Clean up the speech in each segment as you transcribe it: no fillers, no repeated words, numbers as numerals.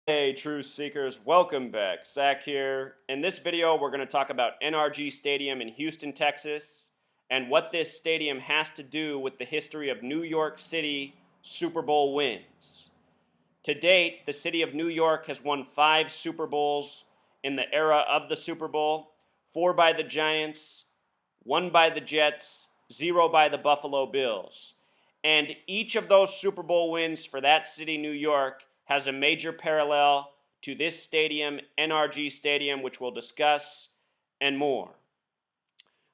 Hey, truth seekers, welcome back. Zach here. In this video, we're going to talk about NRG Stadium in Houston, Texas, and what this stadium has to do with the history of New York City Super Bowl wins. To date, the city of New York has won 5 Super Bowls in the era of the Super Bowl, 4 by the Giants, 1 by the Jets, 0 by the Buffalo Bills. And each of those Super Bowl wins for that city, New York, has a major parallel to this stadium, NRG Stadium, which we'll discuss, and more.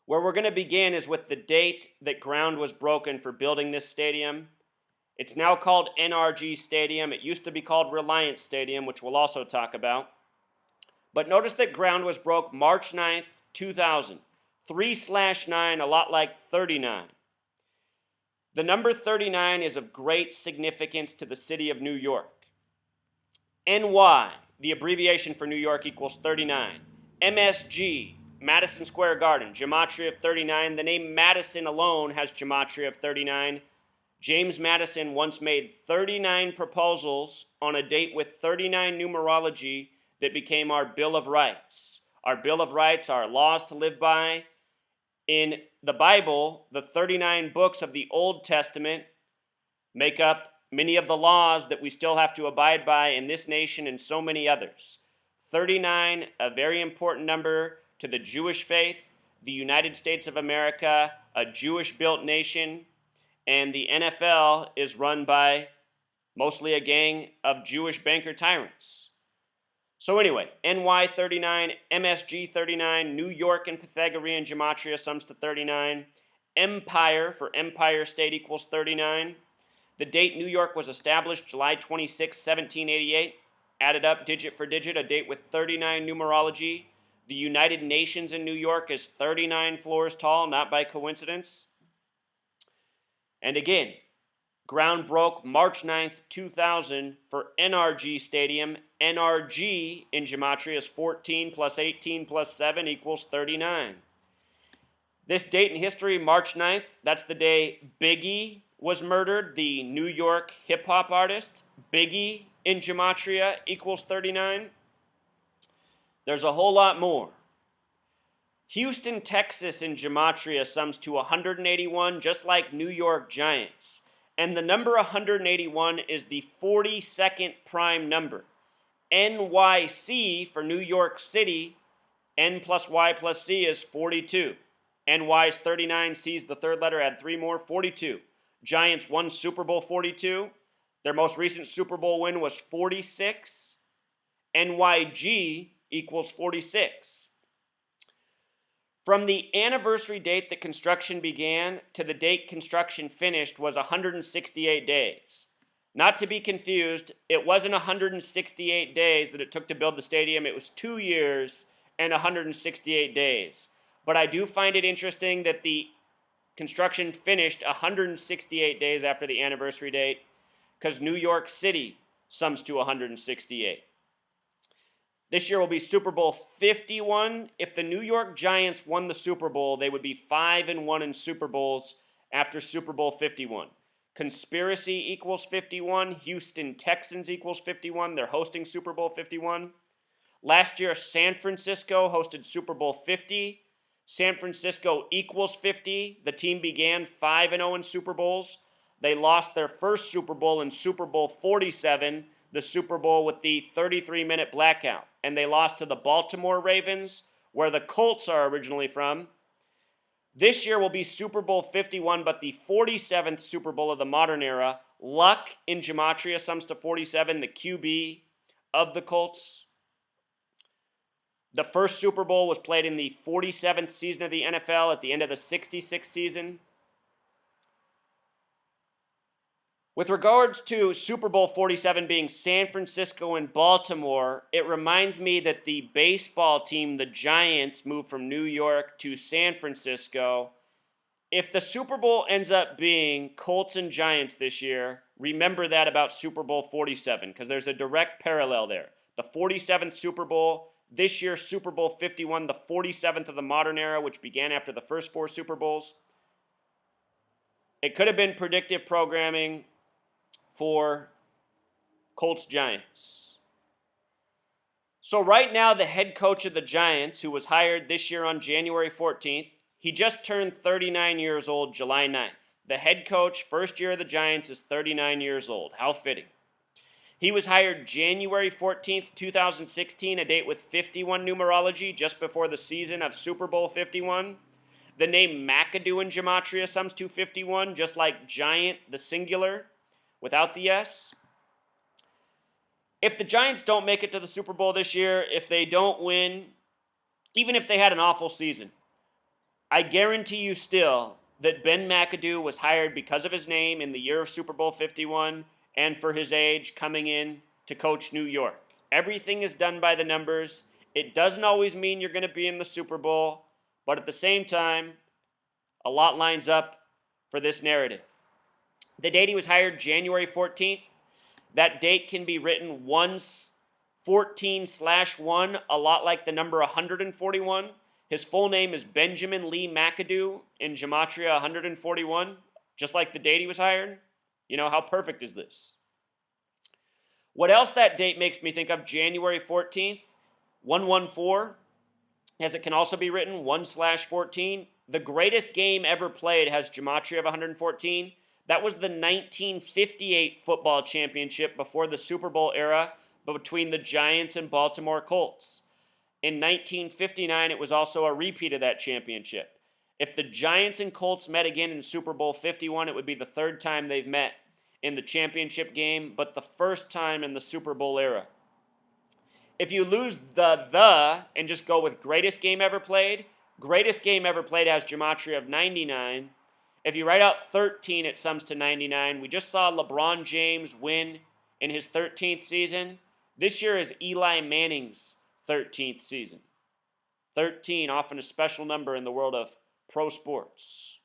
Where we're going to begin is with the date that ground was broken for building this stadium. It's now called NRG Stadium. It used to be called Reliance Stadium, which we'll also talk about. But notice that ground was broke March 9th, 2000. 3/9, a lot like 39. The number 39 is of great significance to the city of New York. NY, the abbreviation for New York, equals 39. MSG, Madison Square Garden, gematria of 39. The name Madison alone has gematria of 39. James Madison once made 39 proposals on a date with 39 numerology that became our Bill of Rights. Our Bill of Rights are laws to live by. In the Bible, the 39 books of the Old Testament make up many of the laws that we still have to abide by in this nation and so many others. 39, a very important number to the Jewish faith, the United States of America, a Jewish-built nation, and the NFL is run by mostly a gang of Jewish banker tyrants. So anyway, NY 39, MSG 39, New York and Pythagorean gematria sums to 39, Empire for Empire State equals 39. The date New York was established, July 26, 1788, added up digit for digit, a date with 39 numerology. The United Nations in New York is 39 floors tall, not by coincidence. And again, ground broke March 9th, 2000 for NRG Stadium. NRG in gematria is 14 plus 18 plus 7 equals 39. This date in history, March 9th, that's the day Biggie was murdered, the New York hip-hop artist. Biggie in gematria equals 39. There's a whole lot more. Houston, Texas in gematria sums to 181, just like New York Giants. And the number 181 is the 42nd prime number. NYC for New York City, N plus Y plus C is 42. NY is 39, C's the third letter, add 3 more, 42. Giants won Super Bowl 42. Their most recent Super Bowl win was 46. NYG equals 46. From the anniversary date that construction began to the date construction finished was 168 days. Not to be confused, it wasn't 168 days that it took to build the stadium. It was 2 years and 168 days. But I do find it interesting that the construction finished 168 days after the anniversary date because New York City sums to 168. This year will be Super Bowl 51. If the New York Giants won the Super Bowl, they would be 5-1 in Super Bowls after Super Bowl 51. Conspiracy equals 51. Houston Texans equals 51. They're hosting Super Bowl 51. Last year, San Francisco hosted Super Bowl 50. San Francisco equals 50. The team began 5-0 in Super Bowls. They lost their first Super Bowl in Super Bowl 47, the Super Bowl with the 33-minute blackout. And they lost to the Baltimore Ravens, where the Colts are originally from. This year will be Super Bowl 51, but the 47th Super Bowl of the modern era. Luck in gematria sums to 47, the QB of the Colts. The first Super Bowl was played in the 47th season of the NFL at the end of the 66th season. With regards to Super Bowl 47 being San Francisco and Baltimore, it reminds me that the baseball team, the Giants, moved from New York to San Francisco. If the Super Bowl ends up being Colts and Giants this year, remember that about Super Bowl 47, because there's a direct parallel there. The 47th Super Bowl, this year Super Bowl 51, the 47th of the modern era, which began after the first 4 Super Bowls. It could have been predictive programming for Colts Giants. So right now, the head coach of the Giants, who was hired this year on January 14th, he just turned 39 years old July 9th. The head coach, first year of the Giants, is 39 years old. How fitting. He was hired January 14th, 2016, a date with 51 numerology, just before the season of Super Bowl 51. The name McAdoo in gematria sums to 51, just like giant, the singular, without the S. If the Giants don't make it to the Super Bowl this year, if they don't win, even if they had an awful season, I guarantee you still that Ben McAdoo was hired because of his name in the year of Super Bowl 51 and for his age coming in to coach New York. Everything is done by the numbers. It doesn't always mean you're going to be in the Super Bowl, but at the same time, a lot lines up for this narrative. The date he was hired, January 14th, that date can be written 14/1, a lot like the number 141. His full name is Benjamin Lee McAdoo in gematria 141, just like the date he was hired. You know, how perfect is this? What else that date makes me think of, January 14th, 114, as it can also be written 1/14. The greatest game ever played has gematria of 114. That was the 1958 football championship before the Super Bowl era between the Giants and Baltimore Colts. In 1959, it was also a repeat of that championship. If the Giants and Colts met again in Super Bowl 51, it would be the third time they've met in the championship game, but the first time in the Super Bowl era. If you lose the and just go with greatest game ever played has gematria of 99. If you write out 13, it sums to 99. We just saw LeBron James win in his 13th season. This year is Eli Manning's 13th season. 13, often a special number in the world of pro sports.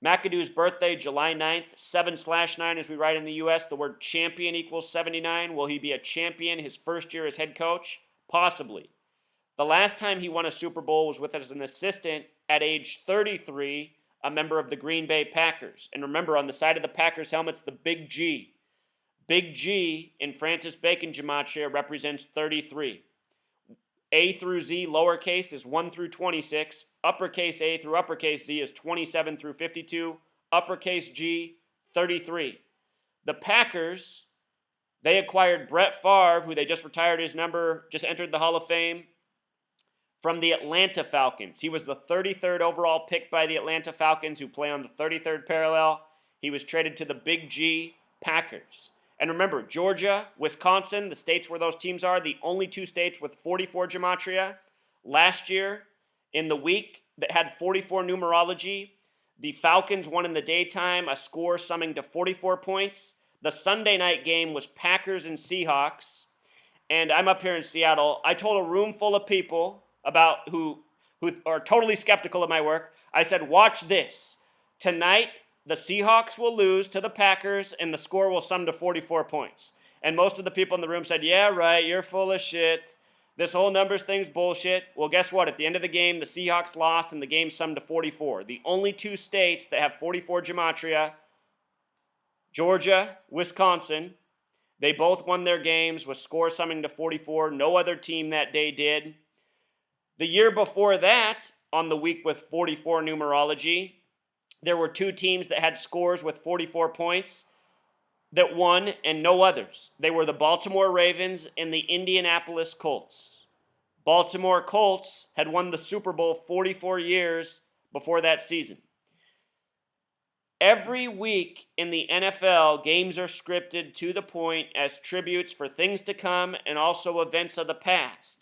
McAdoo's birthday, July 9th, 7/9, as we write in the U.S. The word champion equals 79. Will he be a champion his first year as head coach? Possibly. The last time he won a Super Bowl was with as an assistant at age 33, a member of the Green Bay Packers. And remember, on the side of the Packers helmet's the big G. Big G in Francis Bacon gematria represents 33. A through Z, lowercase, is 1 through 26. Uppercase A through uppercase Z is 27 through 52. Uppercase G, 33. The Packers, they acquired Brett Favre, who they just retired his number, just entered the Hall of Fame, from the Atlanta Falcons. He was the 33rd overall pick by the Atlanta Falcons, who play on the 33rd parallel. He was traded to the Big G Packers. And remember, Georgia, Wisconsin, the states where those teams are, the only two states with 44 gematria. Last year, in the week that had 44 numerology, the Falcons won in the daytime, a score summing to 44 points. The Sunday night game was Packers and Seahawks. And I'm up here in Seattle. I told a room full of people about who are totally skeptical of my work. I said, watch this. Tonight, the Seahawks will lose to the Packers, and the score will sum to 44 points. And most of the people in the room said, yeah, right, you're full of shit. This whole numbers thing's bullshit. Well, guess what? At the end of the game, the Seahawks lost, and the game summed to 44. The only two states that have 44 gematria, Georgia, Wisconsin, they both won their games with score summing to 44. No other team that day did. The year before that, on the week with 44 numerology, there were two teams that had scores with 44 points that won and no others. They were the Baltimore Ravens and the Indianapolis Colts. Baltimore Colts had won the Super Bowl 44 years before that season. Every week in the NFL, games are scripted to the point as tributes for things to come and also events of the past.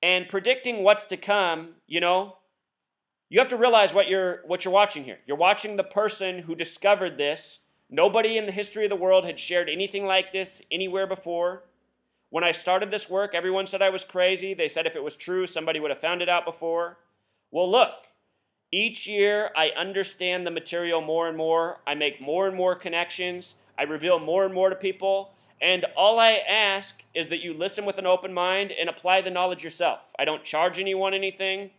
And predicting what's to come, you have to realize what you're watching here. You're watching the person who discovered this. Nobody in the history of the world had shared anything like this anywhere before. When I started this work, everyone said I was crazy. They said if it was true, somebody would have found it out before. Well, look, each year I understand the material more and more. I make more and more connections. I reveal more and more to people. And all I ask is that you listen with an open mind and apply the knowledge yourself. I don't charge anyone anything.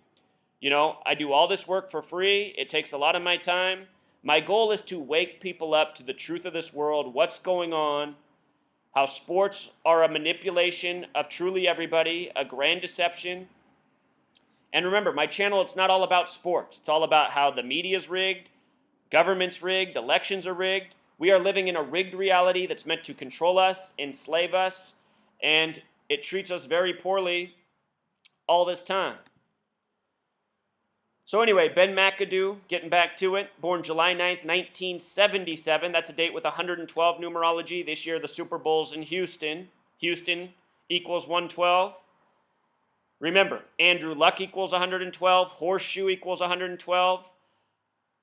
I do all this work for free. It takes a lot of my time. My goal is to wake people up to the truth of this world, what's going on, how sports are a manipulation of truly everybody, a grand deception. And remember, my channel, it's not all about sports. It's all about how the media's rigged, government's rigged, elections are rigged. We are living in a rigged reality that's meant to control us, enslave us, and it treats us very poorly all this time. So anyway, Ben McAdoo, getting back to it, born July 9th, 1977. That's a date with 112 numerology. This year the Super Bowl's in Houston. Houston equals 112. Remember, Andrew Luck equals 112. Horseshoe equals 112.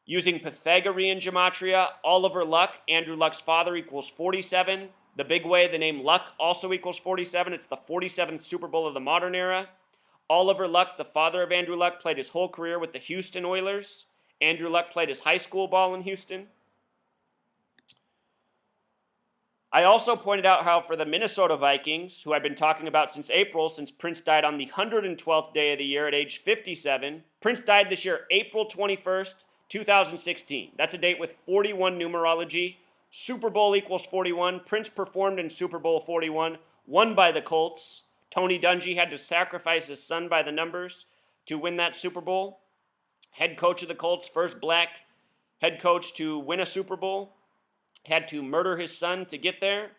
Using Pythagorean gematria, Oliver Luck, Andrew Luck's father, equals 47. The big way, the name Luck also equals 47. It's the 47th Super Bowl of the modern era. Oliver Luck, the father of Andrew Luck, played his whole career with the Houston Oilers. Andrew Luck played his high school ball in Houston. I also pointed out how for the Minnesota Vikings, who I've been talking about since April, since Prince died on the 112th day of the year at age 57. Prince died this year, April 21st, 2016. That's a date with 41 numerology. Super Bowl equals 41. Prince performed in Super Bowl 41, won by the Colts. Tony Dungy had to sacrifice his son by the numbers to win that Super Bowl. Head coach of the Colts, first black head coach to win a Super Bowl, had to murder his son to get there.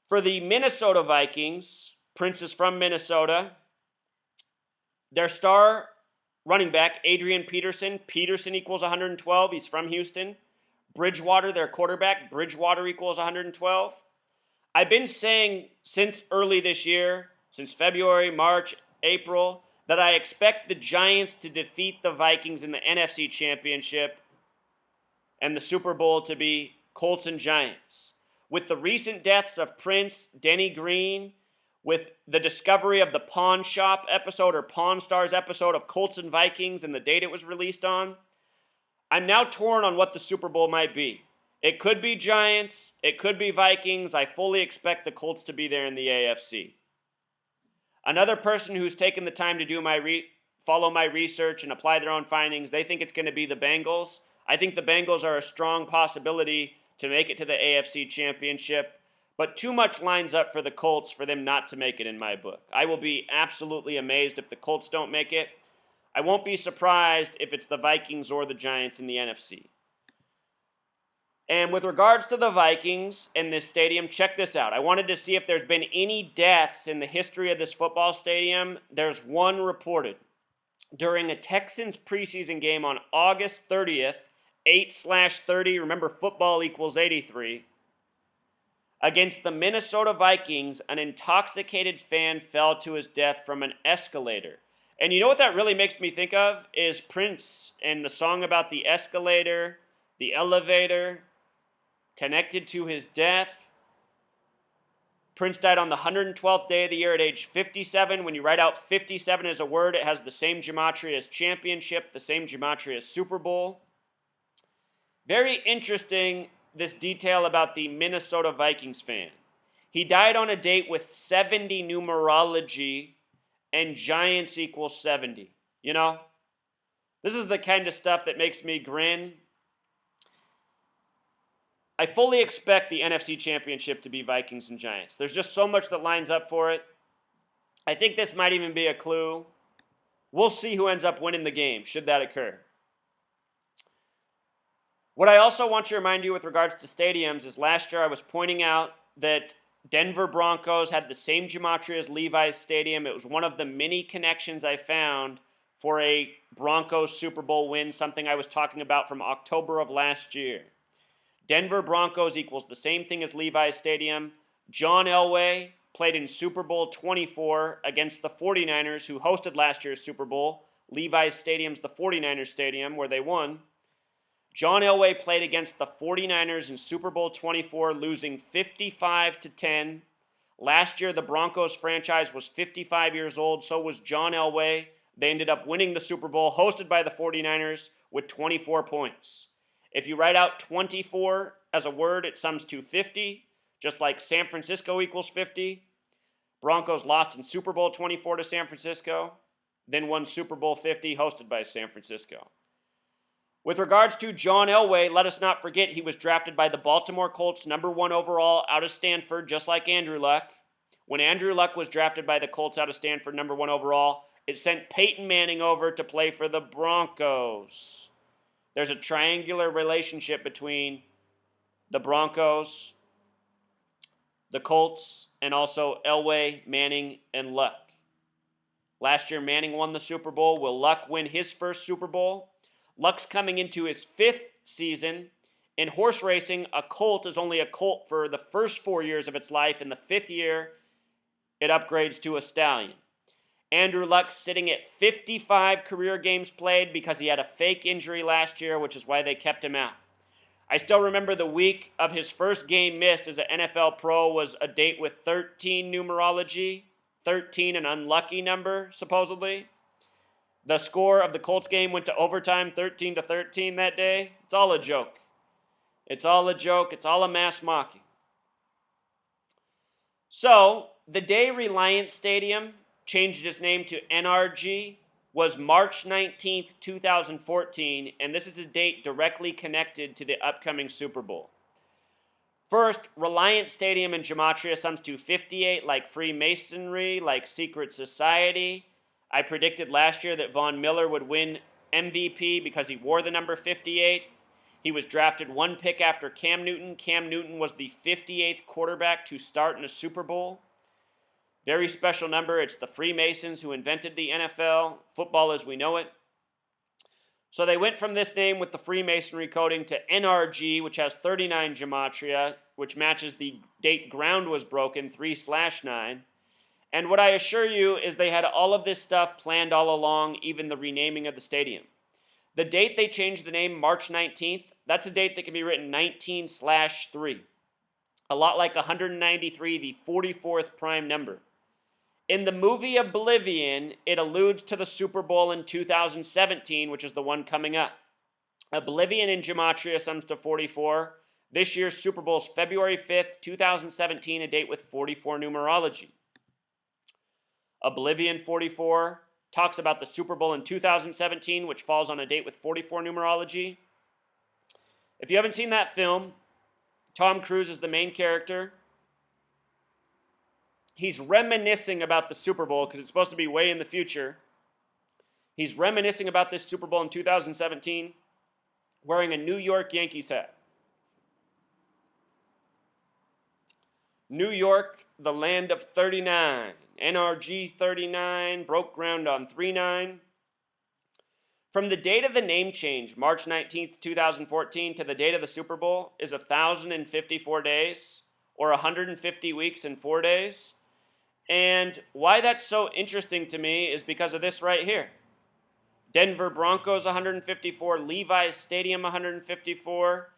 For the Minnesota Vikings, Prince is from Minnesota. Their star running back, Adrian Peterson. Peterson equals 112. He's from Houston. Bridgewater, their quarterback. Bridgewater equals 112. I've been saying since early this year, since February, March, April, that I expect the Giants to defeat the Vikings in the NFC Championship and the Super Bowl to be Colts and Giants. With the recent deaths of Prince, Denny Green, with the discovery of the Pawn Shop episode or Pawn Stars episode of Colts and Vikings and the date it was released on, I'm now torn on what the Super Bowl might be. It could be Giants, it could be Vikings. I fully expect the Colts to be there in the AFC. Another person who's taken the time to do follow my research and apply their own findings, they think it's going to be the Bengals. I think the Bengals are a strong possibility to make it to the AFC Championship, but too much lines up for the Colts for them not to make it in my book. I will be absolutely amazed if the Colts don't make it. I won't be surprised if it's the Vikings or the Giants in the NFC. And with regards to the Vikings and this stadium, check this out. I wanted to see if there's been any deaths in the history of this football stadium. There's one reported. During a Texans preseason game on August 30th, 8/30, remember football equals 83, against the Minnesota Vikings, an intoxicated fan fell to his death from an escalator. And you know what that really makes me think of is Prince and the song about the escalator, the elevator, connected to his death. Prince died on the 112th day of the year at age 57. When you write out 57 as a word, it has the same gematria as championship, the same gematria as Super Bowl. Very interesting, this detail about the Minnesota Vikings fan. He died on a date with 70 numerology, and Giants equals 70. You know, this is the kind of stuff that makes me grin. I fully expect the NFC Championship to be Vikings and Giants. There's just so much that lines up for it. I think this might even be a clue. We'll see who ends up winning the game, should that occur. What I also want to remind you with regards to stadiums is last year I was pointing out that Denver Broncos had the same gematria as Levi's Stadium. It was one of the many connections I found for a Broncos Super Bowl win, something I was talking about from October of last year. Denver Broncos equals the same thing as Levi's Stadium. John Elway played in Super Bowl 24 against the 49ers, who hosted last year's Super Bowl. Levi's Stadium's the 49ers Stadium, where they won. John Elway played against the 49ers in Super Bowl 24, losing 55-10. Last year, the Broncos franchise was 55 years old, so was John Elway. They ended up winning the Super Bowl, hosted by the 49ers, with 24 points. If you write out 24 as a word, it sums to 50, just like San Francisco equals 50. Broncos lost in Super Bowl 24 to San Francisco, then won Super Bowl 50, hosted by San Francisco. With regards to John Elway, let us not forget he was drafted by the Baltimore Colts #1 overall out of Stanford, just like Andrew Luck. When Andrew Luck was drafted by the Colts out of Stanford #1 overall, it sent Peyton Manning over to play for the Broncos. There's a triangular relationship between the Broncos, the Colts, and also Elway, Manning, and Luck. Last year, Manning won the Super Bowl. Will Luck win his first Super Bowl? Luck's coming into his 5th season. In horse racing, a colt is only a colt for the first 4 years of its life. In the 5th year, it upgrades to a stallion. Andrew Luck's sitting at 55 career games played because he had a fake injury last year, which is why they kept him out. I still remember the week of his first game missed as an NFL pro was a date with 13 numerology. 13, an unlucky number, supposedly. The score of the Colts game went to overtime, 13-13 that day. It's all a joke. It's all a joke. It's all a mass mocking. So, the day Reliance Stadium changed its name to NRG was March 19th, 2014, and this is a date directly connected to the upcoming Super Bowl. First, Reliance Stadium in Gematria sums to 58, like Freemasonry, like secret society. I predicted last year that Von Miller would win MVP because he wore the number 58. He was drafted 1 pick after Cam Newton. Cam Newton was the 58th quarterback to start in a Super Bowl. Very special number. It's the Freemasons who invented the NFL, football as we know it. So they went from this name with the Freemasonry coding to NRG, which has 39 Gematria, which matches the date ground was broken, 3/9. And what I assure you is they had all of this stuff planned all along, even the renaming of the stadium. The date they changed the name, March 19th, that's a date that can be written 19/3. A lot like 193, the 44th prime number. In the movie Oblivion, it alludes to the Super Bowl in 2017, which is the one coming up. Oblivion in Gematria sums to 44. This year's Super Bowl is February 5th, 2017, a date with 44 numerology. Oblivion 44 talks about the Super Bowl in 2017, which falls on a date with 44 numerology. If you haven't seen that film, Tom Cruise is the main character. He's reminiscing about the Super Bowl because it's supposed to be way in the future. He's reminiscing about this Super Bowl in 2017 wearing a New York Yankees hat. New York, the land of 39. NRG 39 broke ground on 3/9. From the date of the name change, March 19th, 2014, to the date of the Super Bowl is 1,054 days, or 150 weeks and 4 days. And why that's so interesting to me is because of this right here. Denver Broncos 154, Levi's Stadium 154,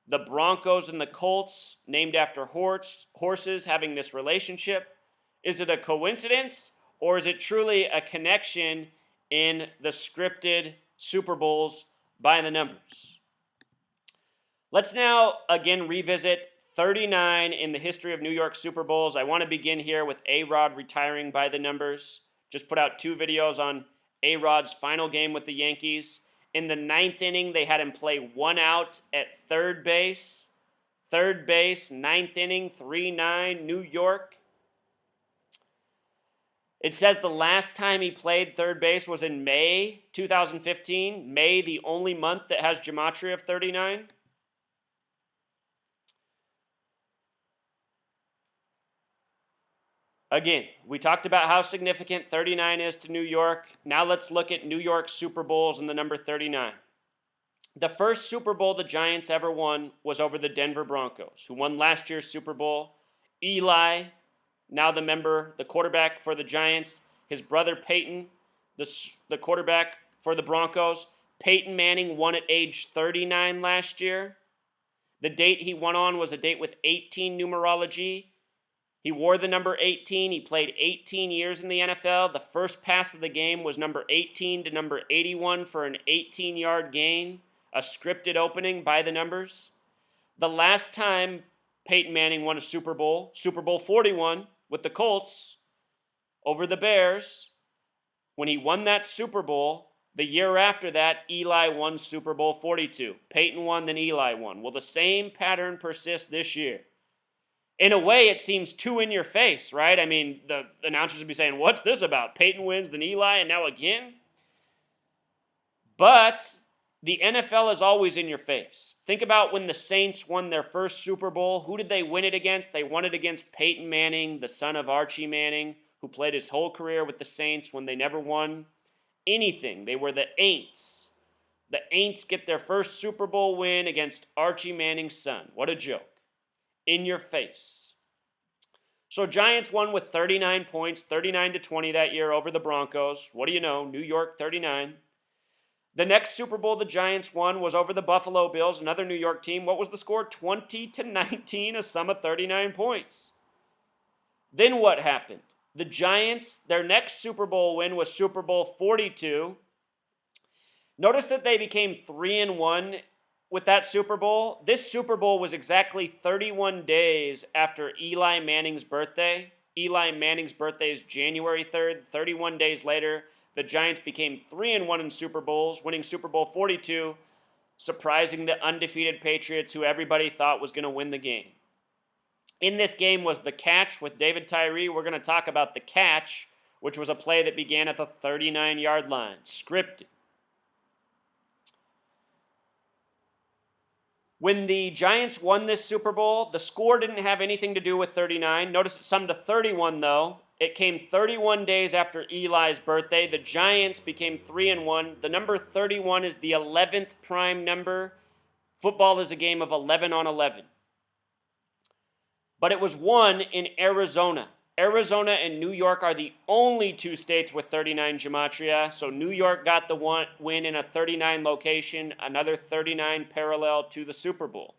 the Broncos and the Colts named after horses having this relationship. Is it a coincidence or is it truly a connection in the scripted Super Bowls by the numbers? Let's now again revisit 39 in the history of New York Super Bowls. I want to begin here with A-Rod retiring by the numbers. Just put out 2 videos on A-Rod's final game with the Yankees. In the 9th inning, they had him play 1 out at third base. Third base, 9th inning, 3-9, New York. It says the last time he played third base was in May 2015. May, the only month that has Gematria of 39. Again, we talked about how significant 39 is to New York. Now let's look at New York Super Bowls and the number 39. The first Super Bowl the Giants ever won was over the Denver Broncos, who won last year's Super Bowl. Eli, now the quarterback for the Giants, his brother Peyton, the quarterback for the Broncos. Peyton Manning won at age 39 last year. The date he won on was a date with 18 numerology. He wore the number 18. He played 18 years in the NFL. The first pass of the game was number 18 to number 81 for an 18-yard gain, a scripted opening by the numbers. The last time Peyton Manning won a Super Bowl, Super Bowl 41 with the Colts over the Bears, when he won that Super Bowl, The year after that, Eli won Super Bowl 42. Peyton won, then Eli won. Will the same pattern persist this year? In a way, it seems too in your face, right? I mean, the announcers would be saying, what's this about? Peyton wins, then Eli, and now again? But the NFL is always in your face. Think about when the Saints won their first Super Bowl. Who did they win it against? They won it against Peyton Manning, the son of Archie Manning, who played his whole career with the Saints when they never won anything. They were the Aints. The Aints get their first Super Bowl win against Archie Manning's son. What a joke. In your face. So Giants won with 39 points, 39-20 that year over the Broncos. What do you know? New York 39. The next Super Bowl the Giants won was over the Buffalo Bills, another New York team. What was the score? 20-19, a sum of 39 points. Then what happened? The Giants, their next Super Bowl win was Super Bowl 42. Notice that they became 3-1 with that Super Bowl. This Super Bowl was exactly 31 days after Eli Manning's birthday. Eli Manning's birthday is January 3rd. 31 days later, the Giants became 3-1 in Super Bowls, winning Super Bowl 42, surprising the undefeated Patriots, who everybody thought was going to win the game. In this game was the catch with David Tyree. We're going to talk about the catch, which was a play that began at the 39-yard line, scripted. When the Giants won this Super Bowl, the score didn't have anything to do with 39. Notice it summed to 31, though. It came 31 days after Eli's birthday. The Giants became 3-1. The number 31 is the 11th prime number. Football is a game of 11 on 11. But it was won in Arizona. Arizona and New York are the only two states with 39 gematria. So New York got the win in a 39 location, another 39 parallel to the Super Bowl.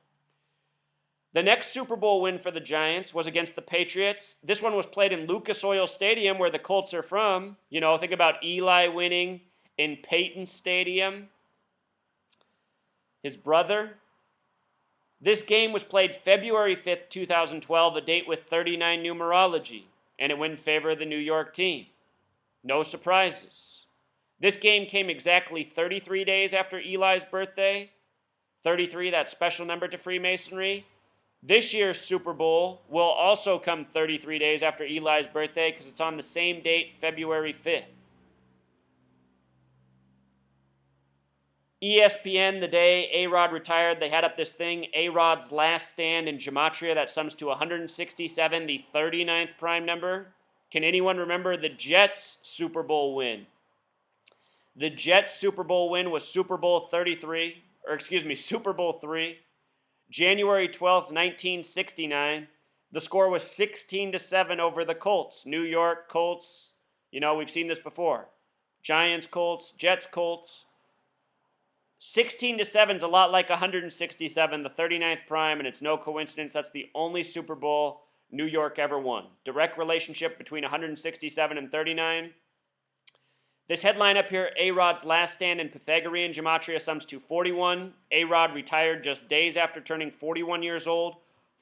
The next Super Bowl win for the Giants was against the Patriots. This one was played in Lucas Oil Stadium, where the Colts are from. You know, think about Eli winning in Peyton Stadium. His brother. This game was played February 5th, 2012, a date with 39 numerology, and it went in favor of the New York team. No surprises. This game came exactly 33 days after Eli's birthday. 33, that special number to Freemasonry. This year's Super Bowl will also come 33 days after Eli's birthday because it's on the same date, February 5th. ESPN, the day A-Rod retired, they had up this thing, A-Rod's last stand in gematria, that sums to 167, the 39th prime number. Can anyone remember the Jets' Super Bowl win? The Jets' Super Bowl win was Super Bowl 3, January 12th, 1969. The score was 16-7 over the Colts. New York Colts, you know, we've seen this before. Giants Colts, Jets Colts. 16-7 is a lot like 167, the 39th prime, and it's no coincidence that's the only Super Bowl New York ever won. Direct relationship between 167 and 39. This headline up here, A-Rod's last stand in Pythagorean gematria, sums to 41. A-Rod retired just days after turning 41 years old.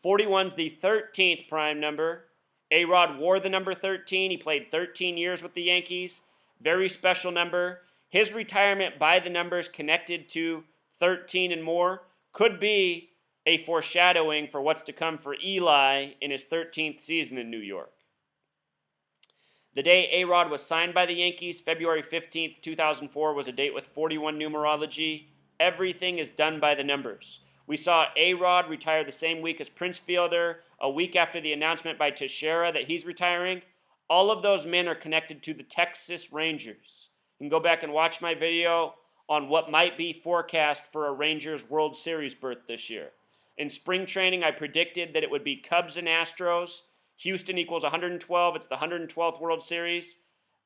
41's the 13th prime number. A-Rod wore the number 13. He played 13 years with the Yankees. Very special number. His retirement by the numbers connected to 13 and more could be a foreshadowing for what's to come for Eli in his 13th season in New York. The day A-Rod was signed by the Yankees, February 15th, 2004, was a date with 41 numerology. Everything is done by the numbers. We saw A-Rod retire the same week as Prince Fielder, a week after the announcement by Teixeira that he's retiring. All of those men are connected to the Texas Rangers. You can go back and watch my video on what might be forecast for a Rangers World Series berth this year. In spring training, I predicted that it would be Cubs and Astros. Houston equals 112. It's the 112th World Series.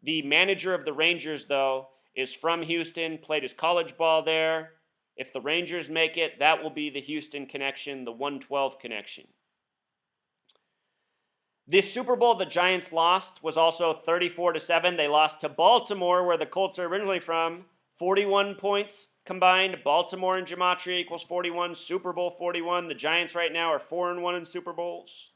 The manager of the Rangers, though, is from Houston, played his college ball there. If the Rangers make it, that will be the Houston connection, the 112 connection. This Super Bowl the Giants lost was also 34-7. They lost to Baltimore, where the Colts are originally from. 41 points combined. Baltimore in gematria equals 41. Super Bowl 41. The Giants right now are 4-1 in Super Bowls.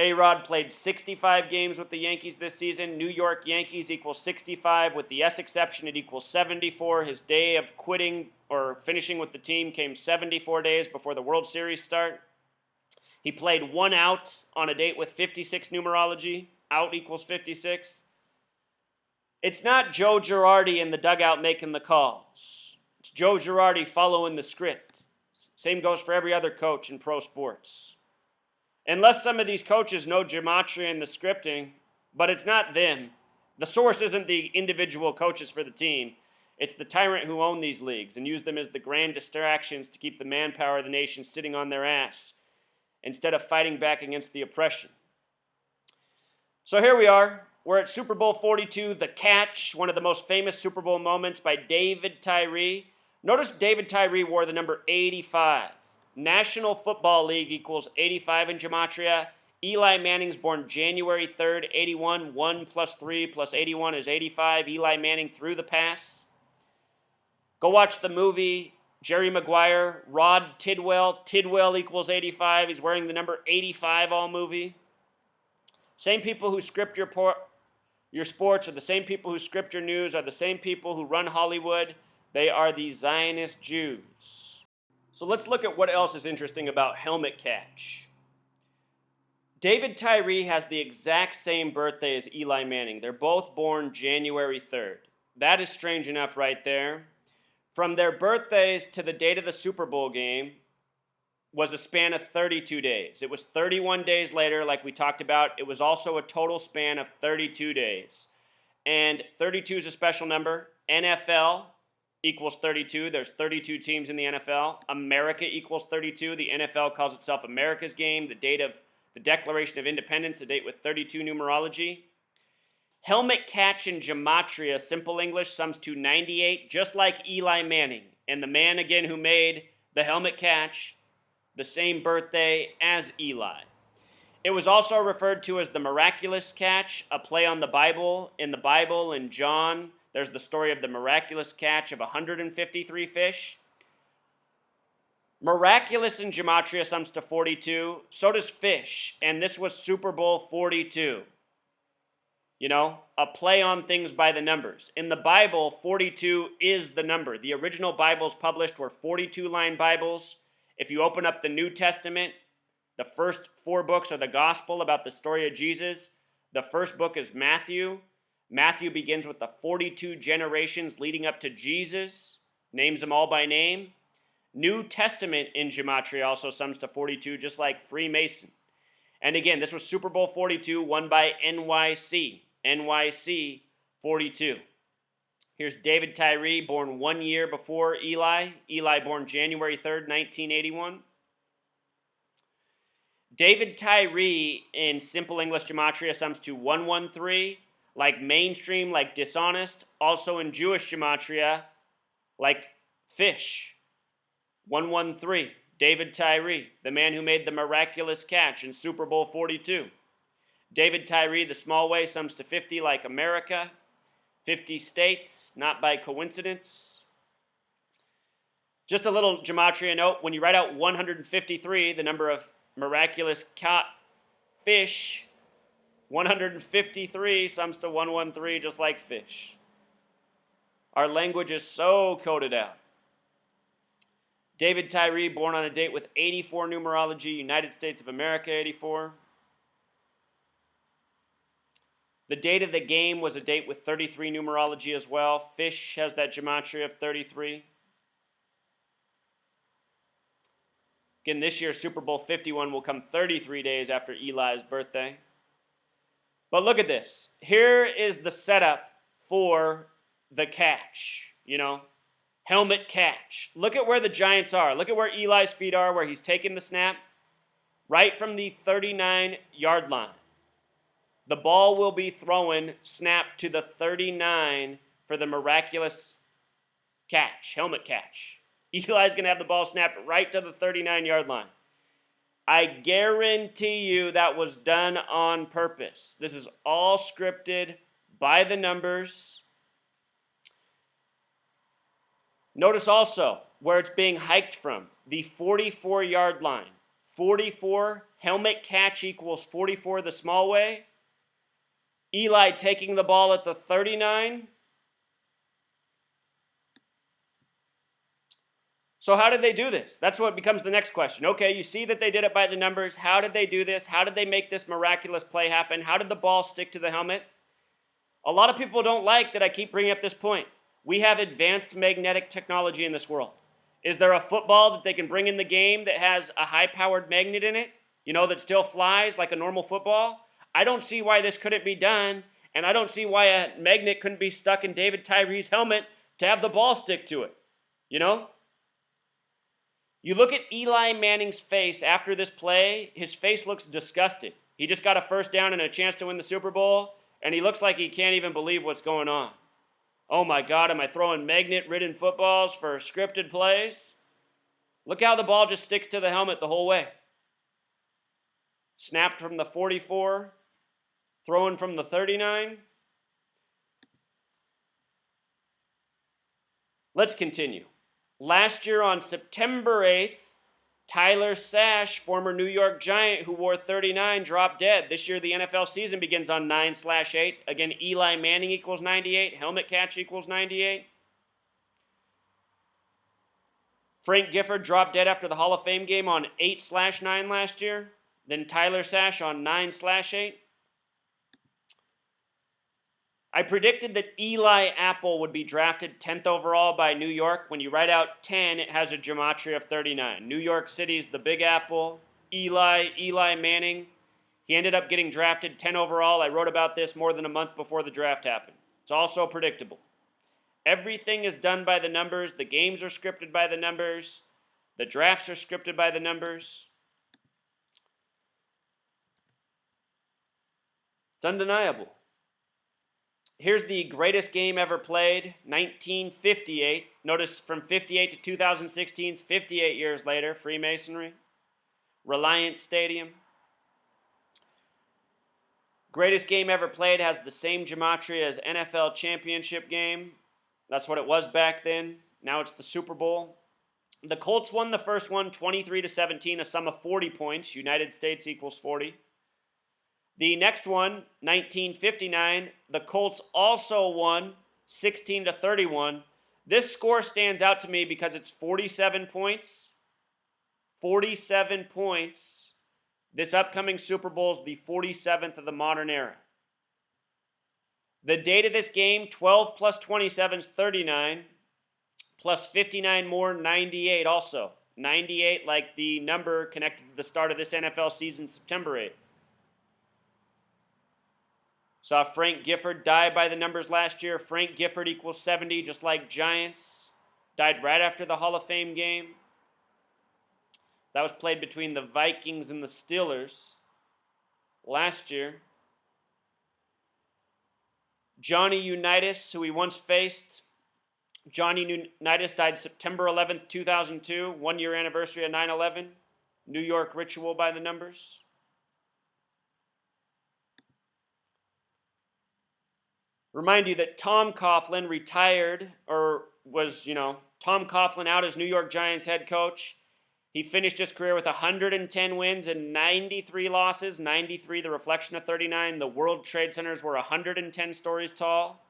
A-Rod played 65 games with the Yankees this season. New York Yankees equals 65. With the S exception, it equals 74. His day of quitting or finishing with the team came 74 days before the World Series start. He played 1 out on a date with 56 numerology. Out equals 56. It's not Joe Girardi in the dugout making the calls. It's Joe Girardi following the script. Same goes for every other coach in pro sports. Unless some of these coaches know gematria and the scripting, but it's not them. The source isn't the individual coaches for the team. It's the tyrant who own these leagues and use them as the grand distractions to keep the manpower of the nation sitting on their ass instead of fighting back against the oppression. So here we are. We're at Super Bowl 42, The Catch, one of the most famous Super Bowl moments by David Tyree. Notice David Tyree wore the number 85. National Football League equals 85 in gematria. Eli Manning's born January 3rd, 81. 1 plus 3 plus 81 is 85. Eli Manning threw the pass. Go watch the movie Jerry Maguire, Rod Tidwell. Tidwell equals 85. He's wearing the number 85 all movie. Same people who script your sports are the same people who script your news, are the same people who run Hollywood. They are the Zionist Jews. So let's look at what else is interesting about helmet catch. David Tyree has the exact same birthday as Eli Manning. They're both born January 3rd. That is strange enough right there. From their birthdays to the date of the Super Bowl game was a span of 32 days. It was 31 days later, like we talked about. It was also a total span of 32 days. And 32 is a special number. NFL equals 32. There's 32 teams in the NFL. America equals 32. The NFL calls itself America's game. The date of the Declaration of Independence, the date with 32 numerology. Helmet catch in gematria, simple English, sums to 98, just like Eli Manning. And the man, again, who made the helmet catch, the same birthday as Eli. It was also referred to as the miraculous catch, a play on the Bible. In the Bible, in John, there's the story of the miraculous catch of 153 fish. Miraculous in gematria sums to 42. So does fish. And this was Super Bowl 42. You know, a play on things by the numbers. In the Bible, 42 is the number. The original Bibles published were 42-line Bibles. If you open up the New Testament, the first 4 books are the gospel about the story of Jesus. The first book is Matthew. Matthew begins with the 42 generations leading up to Jesus, names them all by name. New Testament in gematria also sums to 42, just like Freemason. And again, this was Super Bowl 42, won by NYC. NYC 42. Here's David Tyree, born 1 year before Eli. Eli born January 3rd, 1981. David Tyree in simple English gematria sums to 113, like mainstream, like dishonest. Also in Jewish gematria, like fish. 113, David Tyree, the man who made the miraculous catch in Super Bowl 42. David Tyree, the small way, sums to 50 like America. 50 states, not by coincidence. Just a little gematria note. When you write out 153, the number of miraculous caught fish, 153 sums to 113 just like fish. Our language is so coded out. David Tyree, born on a date with 84 numerology, United States of America, 84. The date of the game was a date with 33 numerology as well. Fish has that gematria of 33. Again, this year, Super Bowl 51 will come 33 days after Eli's birthday. But look at this. Here is the setup for the catch, helmet catch. Look at where the Giants are. Look at where Eli's feet are, where he's taking the snap, right from the 39-yard line. The ball will be thrown, snapped to the 39 for the miraculous catch, helmet catch. Eli's going to have the ball snapped right to the 39-yard line. I guarantee you that was done on purpose. This is all scripted by the numbers. Notice also where it's being hiked from, the 44-yard line. 44, helmet catch equals 44 the small way. Eli taking the ball at the 39. So how did they do this? That's what becomes the next question. Okay, you see that they did it by the numbers. How did they do this? How did they make this miraculous play happen? How did the ball stick to the helmet? A lot of people don't like that I keep bringing up this point. We have advanced magnetic technology in this world. Is there a football that they can bring in the game that has a high-powered magnet in it? You know, that still flies like a normal football? I don't see why this couldn't be done, and I don't see why a magnet couldn't be stuck in David Tyree's helmet to have the ball stick to it. You know? You look at Eli Manning's face after this play, his face looks disgusted. He just got a first down and a chance to win the Super Bowl, and he looks like he can't even believe what's going on. Oh my God, am I throwing magnet-ridden footballs for scripted plays? Look how the ball just sticks to the helmet the whole way. Snapped from the 44, throwing from the 39. Let's continue. Last year on September 8th, Tyler Sash, former New York Giant who wore 39, dropped dead. This year the NFL season begins on 9/8. Again, Eli Manning equals 98. Helmet catch equals 98. Frank Gifford dropped dead after the Hall of Fame game on 8/9 last year. Then Tyler Sash on 9/8. I predicted that Eli Apple would be drafted 10th overall by New York. When you write out 10, it has a gematria of 39. New York City's the Big Apple. Eli Manning. He ended up getting drafted 10 overall. I wrote about this more than a month before the draft happened. It's also predictable. Everything is done by the numbers. The games are scripted by the numbers. The drafts are scripted by the numbers. It's undeniable. Here's the greatest game ever played, 1958. Notice from 58 to 2016, 58 years later, Freemasonry. Reliant Stadium. Greatest game ever played has the same gematria as NFL championship game. That's what it was back then. Now it's the Super Bowl. The Colts won the first one 23-17, a sum of 40 points. United States equals 40. The next one, 1959, the Colts also won 16-31. This score stands out to me because it's 47 points. 47 points. This upcoming Super Bowl is the 47th of the modern era. The date of this game, 12 plus 27 is 39, plus 59 more, 98 also. 98 like the number connected to the start of this NFL season, September 8th. Saw Frank Gifford die by the numbers last year. Frank Gifford equals 70, just like Giants. Died right after the Hall of Fame game. That was played between the Vikings and the Steelers last year. Johnny Unitas, who he once faced. Johnny Unitas died September 11th, 2002, 1-year anniversary of 9/11. New York Ritual by the numbers. Remind you that Tom Coughlin retired, or was, Tom Coughlin out as New York Giants head coach. He finished his career with 110 wins and 93 losses, 93 the reflection of 39. The World Trade Centers were 110 stories tall.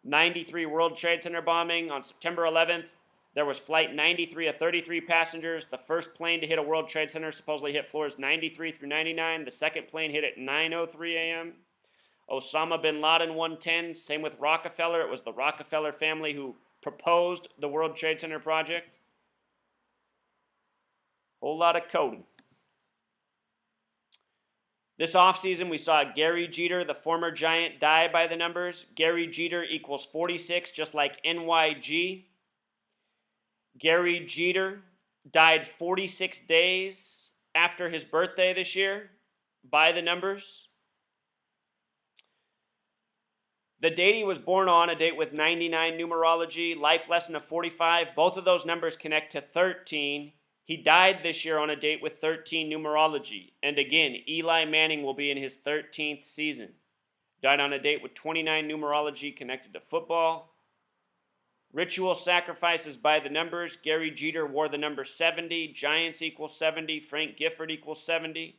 93 World Trade Center bombing. On September 11th, there was flight 93 of 33 passengers. The first plane to hit a World Trade Center supposedly hit floors 93 through 99. The second plane hit at 9:03 a.m. Osama bin Laden 110. Same with Rockefeller. It was the Rockefeller family who proposed the World Trade Center project. Whole lot of coding. This offseason, we saw Gary Jeter, the former Giant, die by the numbers. Gary Jeter equals 46, just like NYG. Gary Jeter died 46 days after his birthday this year by the numbers. The date he was born on, a date with 99 numerology, life lesson of 45, both of those numbers connect to 13. He died this year on a date with 13 numerology. And again, Eli Manning will be in his 13th season. Died on a date with 29 numerology connected to football. Ritual sacrifices by the numbers. Gary Jeter wore the number 70. Giants equals 70. Frank Gifford equals 70.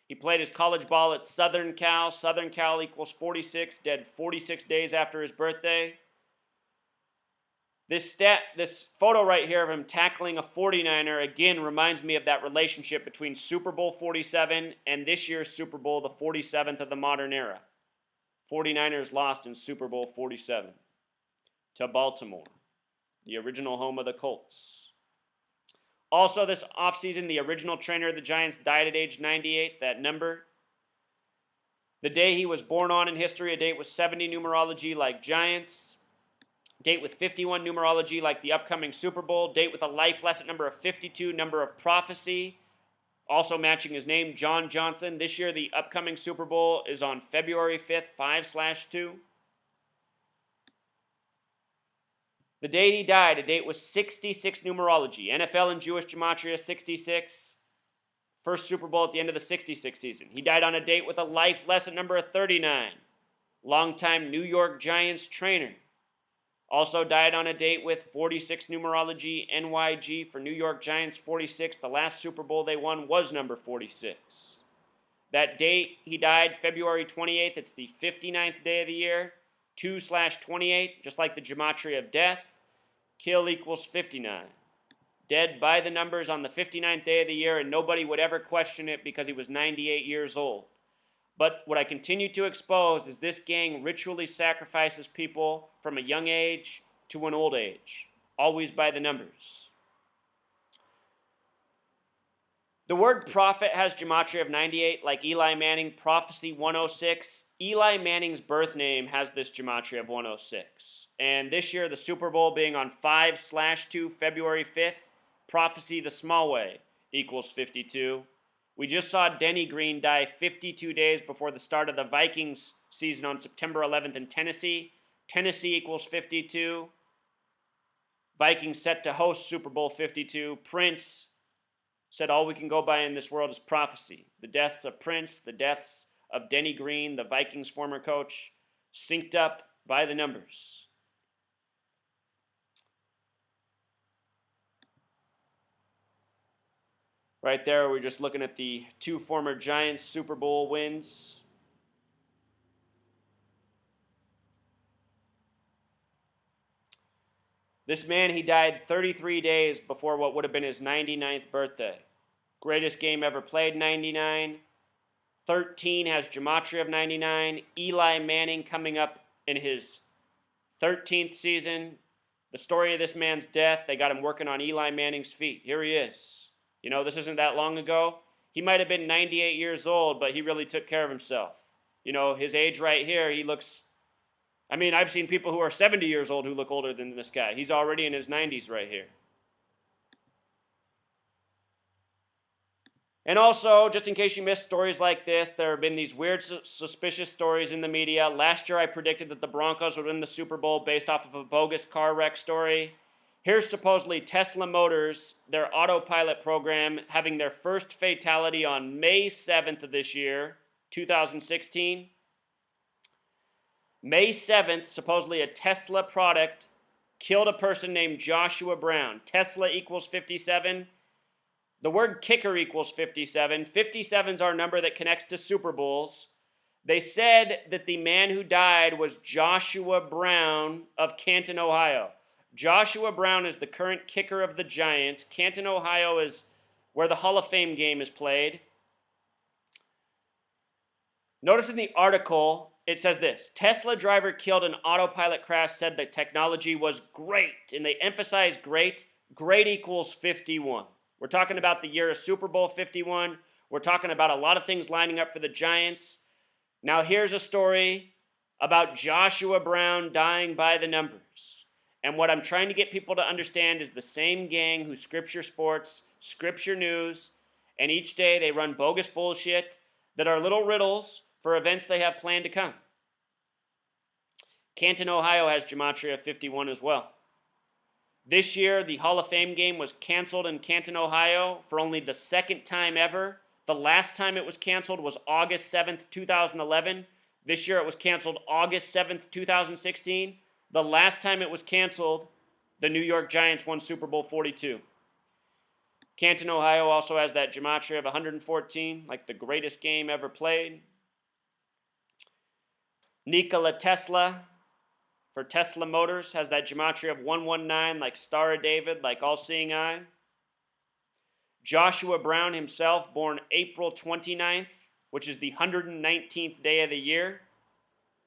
He played his college ball at Southern Cal. Southern Cal equals 46, dead 46 days after his birthday. This photo right here of him tackling a 49er, again, reminds me of that relationship between Super Bowl 47 and this year's Super Bowl, the 47th of the modern era. 49ers lost in Super Bowl 47 to Baltimore, the original home of the Colts. Also this offseason, the original trainer of the Giants died at age 98, that number. The day he was born on in history, a date with 70 numerology like Giants. Date with 51 numerology like the upcoming Super Bowl. Date with a life lesson number of 52, number of prophecy. Also matching his name, John Johnson. This year, the upcoming Super Bowl is on February 5th, 5/2. The date he died, a date with 66 numerology. NFL and Jewish gematria, 66. First Super Bowl at the end of the 66 season. He died on a date with a life lesson number of 39. Longtime New York Giants trainer. Also died on a date with 46 numerology, NYG for New York Giants, 46. The last Super Bowl they won was number 46. That date he died, February 28th. It's the 59th day of the year. 2/28, just like the gematria of death. Kill equals 59. Dead by the numbers on the 59th day of the year, and nobody would ever question it because he was 98 years old. But what I continue to expose is this gang ritually sacrifices people from a young age to an old age, always by the numbers. The word prophet has gematria of 98, like Eli Manning, prophecy 106. Eli Manning's birth name has this gematria of 106. And this year, the Super Bowl being on 5/2, February 5th, prophecy the small way equals 52. We just saw Denny Green die 52 days before the start of the Vikings season on September 11th in Tennessee. Tennessee equals 52. Vikings set to host Super Bowl 52. Prince said all we can go by in this world is prophecy. The deaths of Prince, the deaths of Denny Green, the Vikings former coach, synced up by the numbers. Right there, we're just looking at the two former Giants Super Bowl wins. This man, he died 33 days before what would have been his 99th birthday. Greatest game ever played, 99. 13 has gematria of 99. Eli Manning coming up in his 13th season. The story of this man's death, they got him working on Eli Manning's feet. Here he is. You know, this isn't that long ago. He might have been 98 years old, but he really took care of himself. You know, his age right here, he looks... I mean, I've seen people who are 70 years old who look older than this guy. He's already in his 90s right here. And also, just in case you missed stories like this, there have been these weird, suspicious stories in the media. Last year, I predicted that the Broncos would win the Super Bowl based off of a bogus car wreck story. Here's supposedly Tesla Motors, their autopilot program, having their first fatality on May 7th of this year, 2016. May 7th, supposedly a Tesla product killed a person named Joshua Brown. Tesla equals 57. The word kicker equals 57. 57 is our number that connects to Super Bowls. They said that the man who died was Joshua Brown of Canton, Ohio. Joshua Brown is the current kicker of the Giants. Canton, Ohio is where the Hall of Fame game is played. Notice in the article, it says this: Tesla driver killed in autopilot crash, said the technology was great. And they emphasize great. Great equals 51. We're talking about the year of Super Bowl 51. We're talking about a lot of things lining up for the Giants. Now here's a story about Joshua Brown dying by the numbers. And what I'm trying to get people to understand is the same gang who Scripture Sports, Scripture News, and each day they run bogus bullshit that are little riddles for events they have planned to come. Canton, Ohio has gematria 51 as well. This year, the Hall of Fame game was canceled in Canton, Ohio for only the second time ever. The last time it was canceled was August 7th, 2011. This year it was canceled August 7th, 2016. The last time it was canceled, the New York Giants won Super Bowl 42. Canton, Ohio also has that gematria of 114, like the greatest game ever played. Nikola Tesla, for Tesla Motors, has that gematria of 119, like Star of David, like All-Seeing Eye. Joshua Brown himself, born April 29th, which is the 119th day of the year.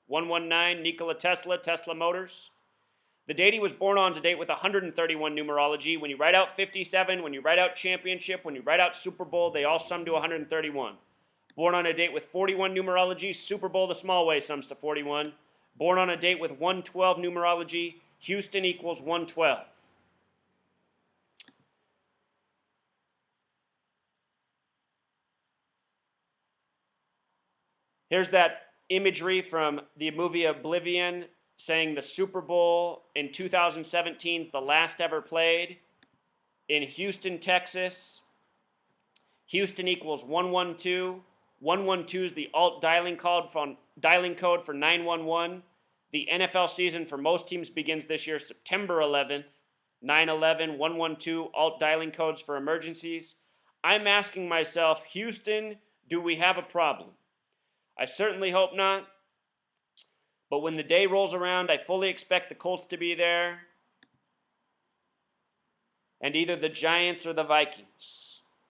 119, Nikola Tesla, Tesla Motors. The date he was born on to date with 131 numerology. When you write out 57, when you write out championship, when you write out Super Bowl, they all sum to 131. Born on a date with 41 numerology, Super Bowl the small way sums to 41. Born on a date with 112 numerology, Houston equals 112. Here's that imagery from the movie Oblivion saying the Super Bowl in 2017 is the last ever played in Houston, Texas. Houston equals 112. 112 is the alt dialing code for 911. The NFL season for most teams begins this year September 11th. 911, 112, alt dialing codes for emergencies. I'm asking myself, Houston, do we have a problem? I certainly hope not. But when the day rolls around, I fully expect the Colts to be there, and either the Giants or the Vikings.